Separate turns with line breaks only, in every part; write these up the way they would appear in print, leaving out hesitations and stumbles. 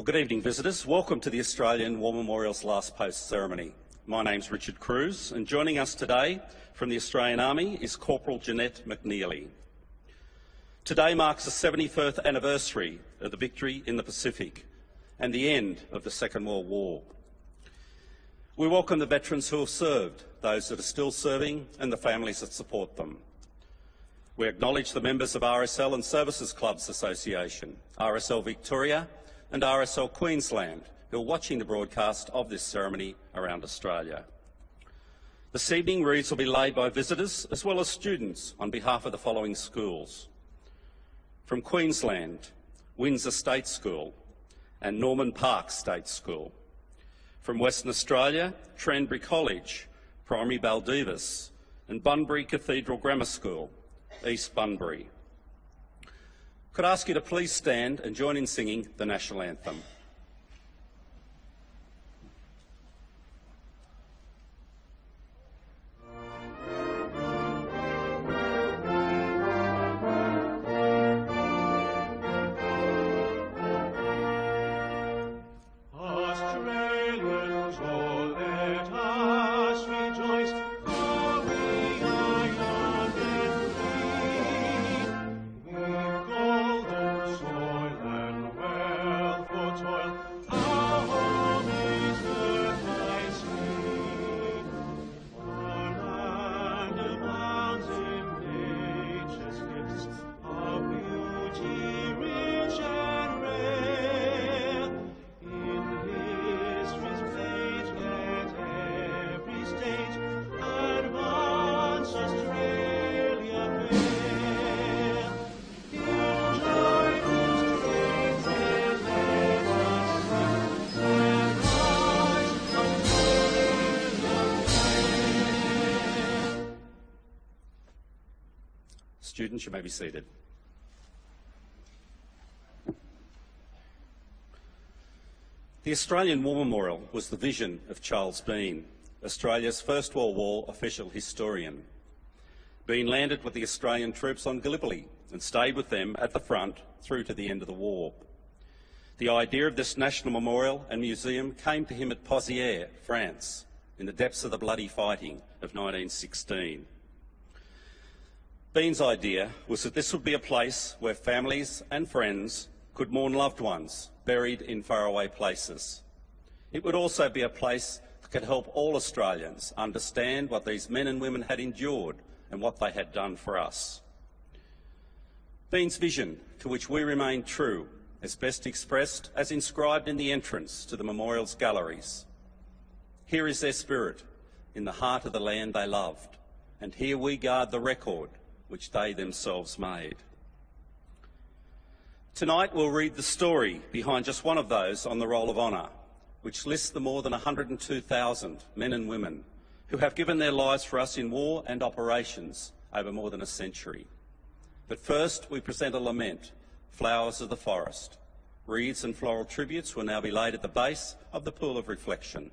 Well, good evening, visitors. Welcome to the Australian War Memorial's Last Post ceremony. My name's Richard Cruz, and joining us today from the Australian Army is Corporal Jeanette McNeely. Today marks the 71st anniversary of the victory in the Pacific and the end of the Second World War. We welcome the veterans who have served, those that are still serving, and the families that support them. We acknowledge the members of RSL and Services Clubs Association, RSL Victoria and RSL Queensland, who are watching the broadcast of this ceremony around Australia. This evening, wreaths will be laid by visitors as well as students on behalf of the following schools. From Queensland, Windsor State School and Norman Park State School. From Western Australia, Tranbury College, Primary Baldivis and Bunbury Cathedral Grammar School, East Bunbury. Could I ask you to please stand and join in singing the National Anthem. Students, you may be seated. The Australian War Memorial was the vision of Charles Bean, Australia's First World War official historian. Bean landed with the Australian troops on Gallipoli and stayed with them at the front through to the end of the war. The idea of this national memorial and museum came to him at Pozières, France, in the depths of the bloody fighting of 1916. Bean's idea was that this would be a place where families and friends could mourn loved ones buried in faraway places. It would also be a place that could help all Australians understand what these men and women had endured and what they had done for us. Bean's vision, to which we remain true, is best expressed as inscribed in the entrance to the memorial's galleries. Here is their spirit, in the heart of the land they loved, and here we guard the record which they themselves made. Tonight we'll read the story behind just one of those on the Roll of Honour, which lists the more than 102,000 men and women who have given their lives for us in war and operations over more than a century. But first we present a lament, Flowers of the Forest. Wreaths and floral tributes will now be laid at the base of the Pool of Reflection.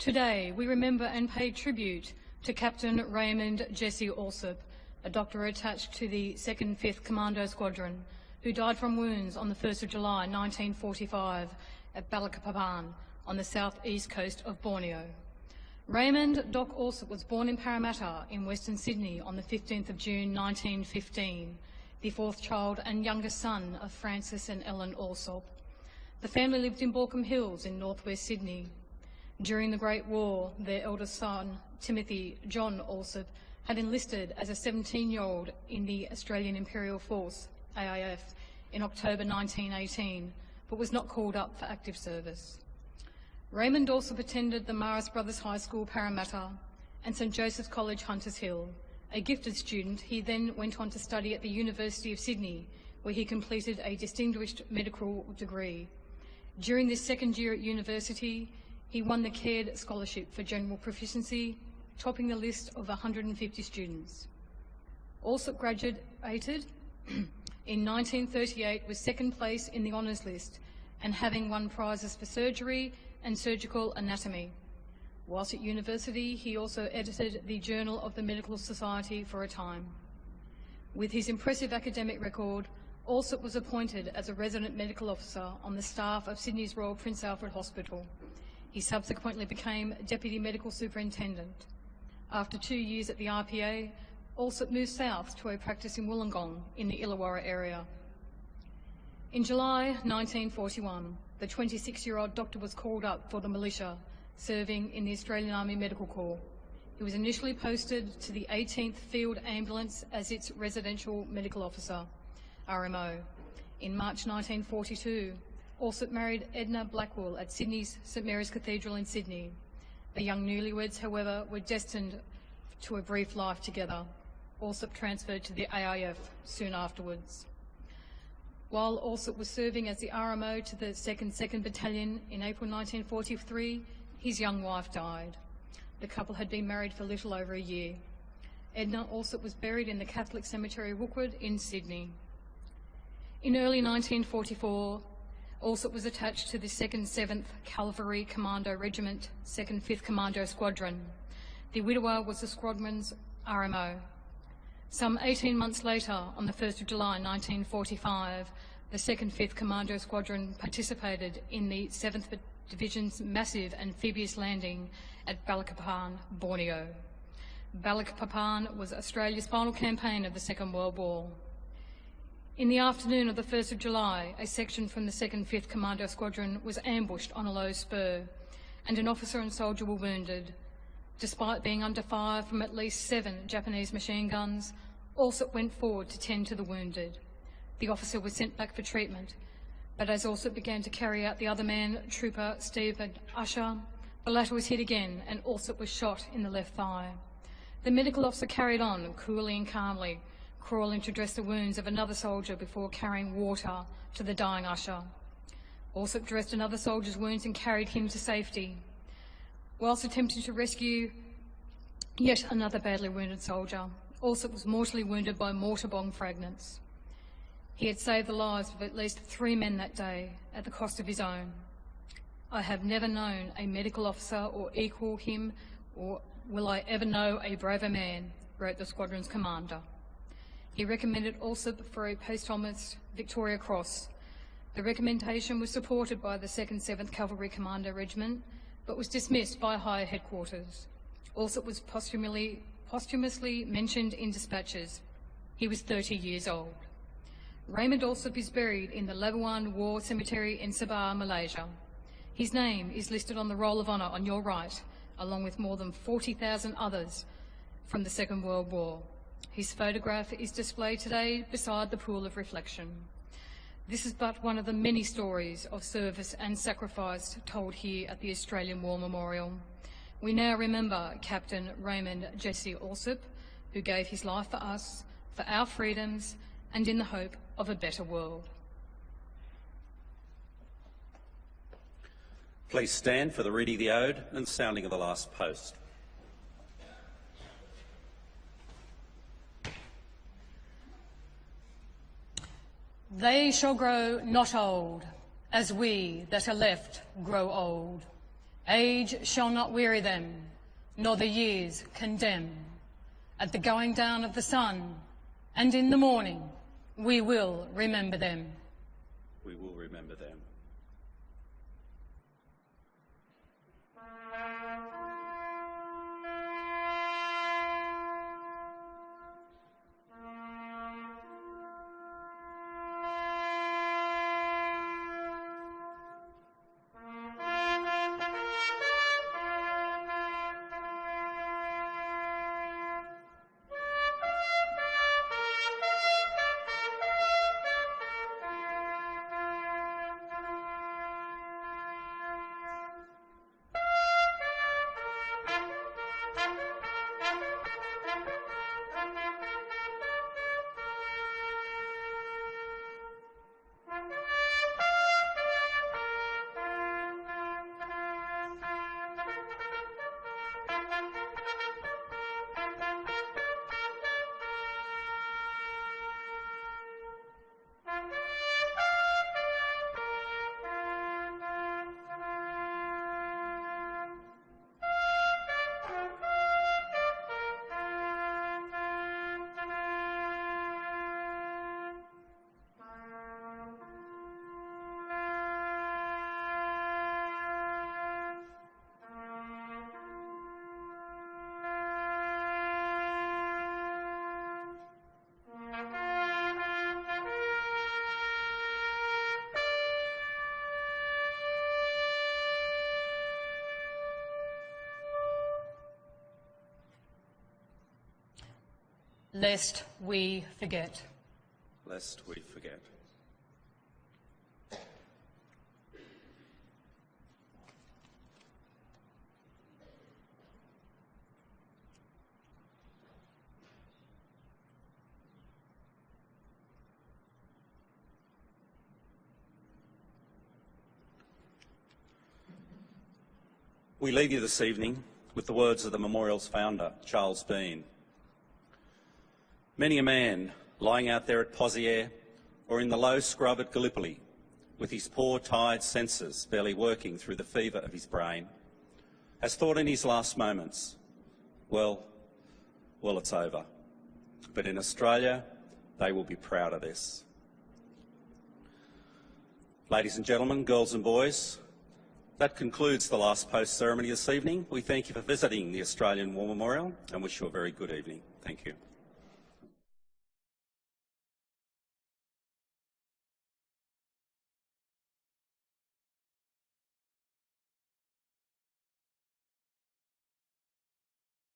Today, we remember and pay tribute to Captain Raymond Jesse Allsopp, a doctor attached to the 2nd 5th Commando Squadron, who died from wounds on the 1st of July 1945 at Balikpapan on the southeast coast of Borneo. Raymond Doc Allsopp was born in Parramatta in Western Sydney on the 15th of June 1915, the fourth child and youngest son of Francis and Ellen Allsopp. The family lived in Baulkham Hills in northwest Sydney. During the Great War, their eldest son, Timothy John Allsopp, had enlisted as a 17-year-old in the Australian Imperial Force, AIF, in October 1918, but was not called up for active service. Raymond Allsopp attended the Maris Brothers High School, Parramatta, and St Joseph's College, Hunters Hill. A gifted student, he then went on to study at the University of Sydney, where he completed a distinguished medical degree. During this second year at university, he won the Caird Scholarship for General Proficiency, topping the list of 150 students. Allsopp graduated in 1938 with second place in the honours list and having won prizes for surgery and surgical anatomy. Whilst at university, he also edited the Journal of the Medical Society for a time. With his impressive academic record, Allsopp was appointed as a resident medical officer on the staff of Sydney's Royal Prince Alfred Hospital. He subsequently became Deputy Medical Superintendent. After 2 years at the RPA, Allsopp moved south to a practice in Wollongong in the Illawarra area. In July 1941, the 26-year-old doctor was called up for the militia, serving in the Australian Army Medical Corps. He was initially posted to the 18th Field Ambulance as its residential medical officer, RMO. In March 1942, Allsopp married Edna Blackwell at Sydney's St Mary's Cathedral in Sydney. The young newlyweds, however, were destined to a brief life together. Allsopp transferred to the AIF soon afterwards. While Allsopp was serving as the RMO to the 2nd Battalion in April 1943, his young wife died. The couple had been married for little over a year. Edna Allsopp was buried in the Catholic Cemetery Rookwood in Sydney. In early 1944, Allsopp was attached to the 2nd 7th Cavalry Commando Regiment, 2nd 5th Commando Squadron. The widower was the squadron's RMO. Some 18 months later, on the 1st of July 1945, the 2nd 5th Commando Squadron participated in the 7th Division's massive amphibious landing at Balikpapan, Borneo. Balikpapan was Australia's final campaign of the Second World War. In the afternoon of the 1st of July, a section from the 2nd 5th Commando Squadron was ambushed on a low spur, and an officer and soldier were wounded. Despite being under fire from at least 7 Japanese machine guns, Allsopp went forward to tend to the wounded. The officer was sent back for treatment, but as Allsopp began to carry out the other man, Trooper Stephen Usher, the latter was hit again and Allsopp was shot in the left thigh. The medical officer carried on coolly and calmly, crawling to dress the wounds of another soldier before carrying water to the dying Usher. Allsopp dressed another soldier's wounds and carried him to safety, whilst attempting to rescue yet another badly wounded soldier. Allsopp was mortally wounded by mortar bomb fragments. He had saved the lives of at least 3 men that day at the cost of his own. I have never known a medical officer or equal him, or will I ever know a braver man, wrote the squadron's commander. He recommended Allsopp for a posthumous Victoria Cross. The recommendation was supported by the 2nd 7th Cavalry Commando Regiment, but was dismissed by higher headquarters. Allsopp was posthumously mentioned in dispatches. He was 30 years old. Raymond Allsopp is buried in the Labuan War Cemetery in Sabah, Malaysia. His name is listed on the Roll of Honour on your right, along with more than 40,000 others from the Second World War. His photograph is displayed today beside the pool of reflection. This is but one of the many stories of service and sacrifice told here at the Australian War Memorial. We now remember Captain Raymond Jesse Allsopp, who gave his life for us, for our freedoms, and in the hope of a better world.
Please stand for the reading of the ode and sounding of the last post.
They shall grow not old, as we that are left grow old. Age shall not weary them, nor the years condemn. At the going down of the sun, and in the morning, we will remember them.
We will remember them.
Lest we forget.
Lest we forget. We leave you this evening with the words of the memorial's founder, Charles Bean. Many a man lying out there at Pozières or in the low scrub at Gallipoli, with his poor, tired senses barely working through the fever of his brain, has thought in his last moments, well, it's over. But in Australia, they will be proud of this. Ladies and gentlemen, girls and boys, that concludes the last post ceremony this evening. We thank you for visiting the Australian War Memorial and wish you a very good evening. Thank you.